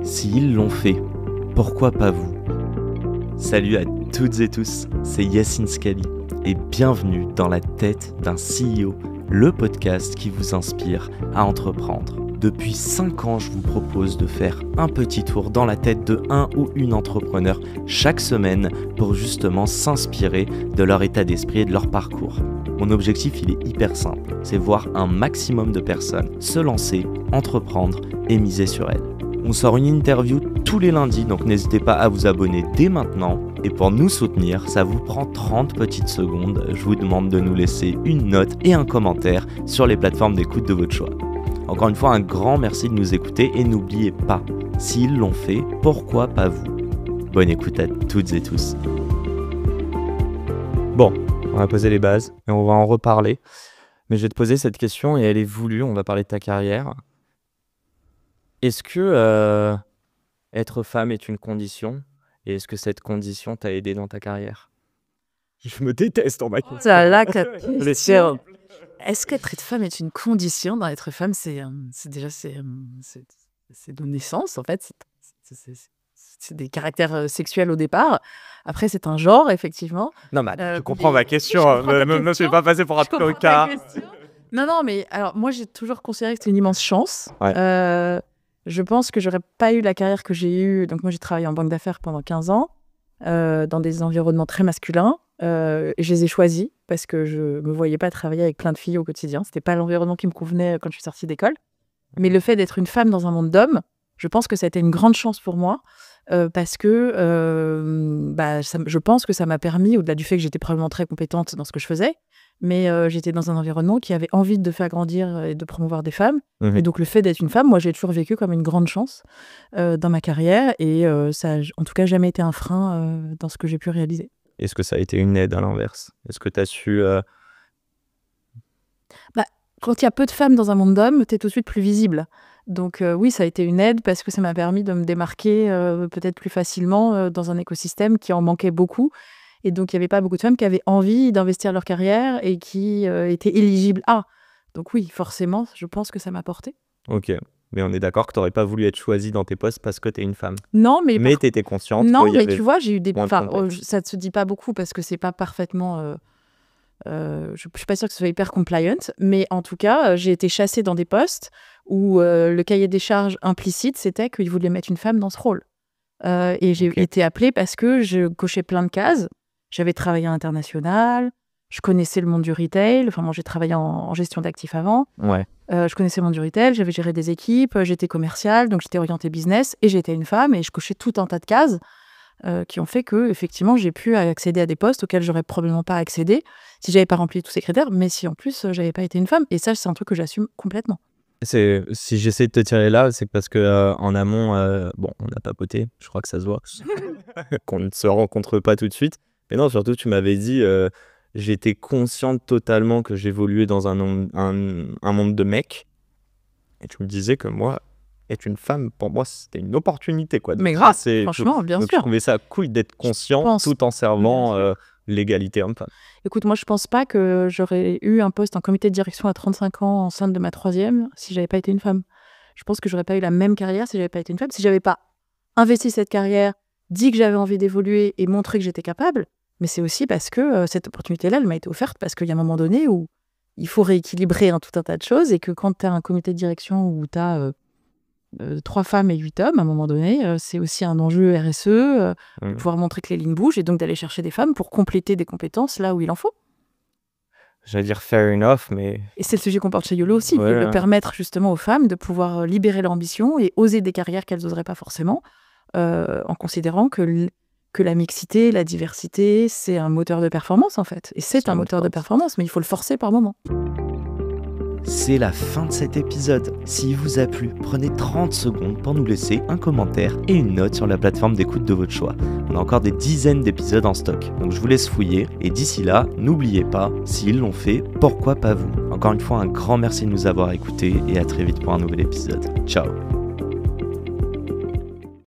S'ils l'ont fait, pourquoi pas vous ? Salut à toutes et tous, c'est Yacine Scali et bienvenue dans la tête d'un CEO, le podcast qui vous inspire à entreprendre. Depuis 5 ans, je vous propose de faire un petit tour dans la tête de un ou une entrepreneur chaque semaine pour justement s'inspirer de leur état d'esprit et de leur parcours. Mon objectif, il est hyper simple, c'est voir un maximum de personnes se lancer, entreprendre et miser sur elles. On sort une interview tous les lundis, donc n'hésitez pas à vous abonner dès maintenant. Et pour nous soutenir, ça vous prend 30 petites secondes. Je vous demande de nous laisser une note et un commentaire sur les plateformes d'écoute de votre choix. Encore une fois, un grand merci de nous écouter et n'oubliez pas, s'ils l'ont fait, pourquoi pas vous ? Bonne écoute à toutes et tous. Bon, on va poser les bases et on va en reparler. Mais je vais te poser cette question et elle est voulue, on va parler de ta carrière. Est-ce que être femme est une condition et est-ce que cette condition t'a aidé dans ta carrière ? Je me déteste en ma question. Est-ce qu'être femme est une condition ? Dans être femme, c'est de naissance, en fait. C'est des caractères sexuels au départ. Après, c'est un genre, effectivement. Non, mais je comprends ma question. Je ne suis pas passé pour un tocard. Non, mais alors, moi, j'ai toujours considéré que c'était une immense chance. Ouais. Je pense que j'aurais pas eu la carrière que j'ai eue. Donc, moi, j'ai travaillé en banque d'affaires pendant 15 ans, dans des environnements très masculins. Et je les ai choisis parce que je me voyais pas travailler avec plein de filles au quotidien. C'était pas l'environnement qui me convenait quand je suis sortie d'école. Mais le fait d'être une femme dans un monde d'hommes, je pense que ça a été une grande chance pour moi parce que je pense que ça m'a permis, au-delà du fait que j'étais probablement très compétente dans ce que je faisais, mais j'étais dans un environnement qui avait envie de faire grandir et de promouvoir des femmes. Et donc le fait d'être une femme, moi j'ai toujours vécu comme une grande chance dans ma carrière et ça a en tout cas jamais été un frein dans ce que j'ai pu réaliser. Est-ce que ça a été une aide à l'inverse ? Est-ce que tu as su... Quand il y a peu de femmes dans un monde d'hommes, tu es tout de suite plus visible. Donc oui, ça a été une aide parce que ça m'a permis de me démarquer peut-être plus facilement dans un écosystème qui en manquait beaucoup. Et donc, il n'y avait pas beaucoup de femmes qui avaient envie d'investir leur carrière et qui étaient éligibles à. Donc oui, forcément, je pense que ça m'a porté. Ok, mais on est d'accord que tu n'aurais pas voulu être choisie dans tes postes parce que tu es une femme. Non, mais tu étais consciente. Non, mais tu vois, j'ai eu des... Enfin, ça ne se dit pas beaucoup parce que ce n'est pas parfaitement... je ne suis pas sûre que ce soit hyper compliant, mais en tout cas, j'ai été chassée dans des postes où le cahier des charges implicite, c'était qu'ils voulaient mettre une femme dans ce rôle. Et j'ai été appelée parce que je cochais plein de cases. J'avais travaillé à l'international, je connaissais le monde du retail. Enfin, moi, j'ai travaillé en gestion d'actifs avant. Ouais. Je connaissais le monde du retail, j'avais géré des équipes, j'étais commerciale, donc j'étais orientée business et j'étais une femme et je cochais tout un tas de cases qui ont fait que, effectivement, j'ai pu accéder à des postes auxquels j'aurais probablement pas accédé si j'avais pas rempli tous ces critères, mais si en plus j'avais pas été une femme. Et ça, c'est un truc que j'assume complètement. Si j'essaie de te tirer là, c'est parce que en amont, on a papoté, je crois que ça se voit, qu'on ne se rencontre pas tout de suite. Mais non, surtout, tu m'avais dit, j'étais consciente totalement que j'évoluais dans un monde de mecs. Et tu me disais que moi, être une femme, pour moi, c'était une opportunité, quoi. Donc, mais grâce, franchement, bien sûr. Je trouvais ça cool d'être conscient tout en servant l'égalité homme-femme. Écoute, moi, je pense pas que j'aurais eu un poste en comité de direction à 35 ans enceinte de ma 3e si j'avais pas été une femme. Je pense que j'aurais pas eu la même carrière si j'avais pas été une femme. Si j'avais pas investi cette carrière, dit que j'avais envie d'évoluer et montré que j'étais capable, mais c'est aussi parce que cette opportunité-là, elle m'a été offerte parce qu'il y a un moment donné où il faut rééquilibrer tout un tas de choses et que quand tu as un comité de direction où tu as 3 femmes et 8 hommes, à un moment donné, c'est aussi un enjeu RSE, de pouvoir montrer que les lignes bougent et donc d'aller chercher des femmes pour compléter des compétences là où il en faut. J'allais dire fair enough, mais... Et c'est le sujet qu'on porte chez YOLO aussi, de permettre justement aux femmes de pouvoir libérer leur ambition et oser des carrières qu'elles n'oseraient pas forcément, en considérant que la mixité, la diversité, c'est un moteur de performance en fait. Et c'est un moteur de performance, mais il faut le forcer par moment. C'est la fin de cet épisode. S'il vous a plu, prenez 30 secondes pour nous laisser un commentaire et une note sur la plateforme d'écoute de votre choix. On a encore des dizaines d'épisodes en stock, donc je vous laisse fouiller. Et d'ici là, n'oubliez pas, s'ils l'ont fait, pourquoi pas vous ? Encore une fois, un grand merci de nous avoir écoutés et à très vite pour un nouvel épisode. Ciao.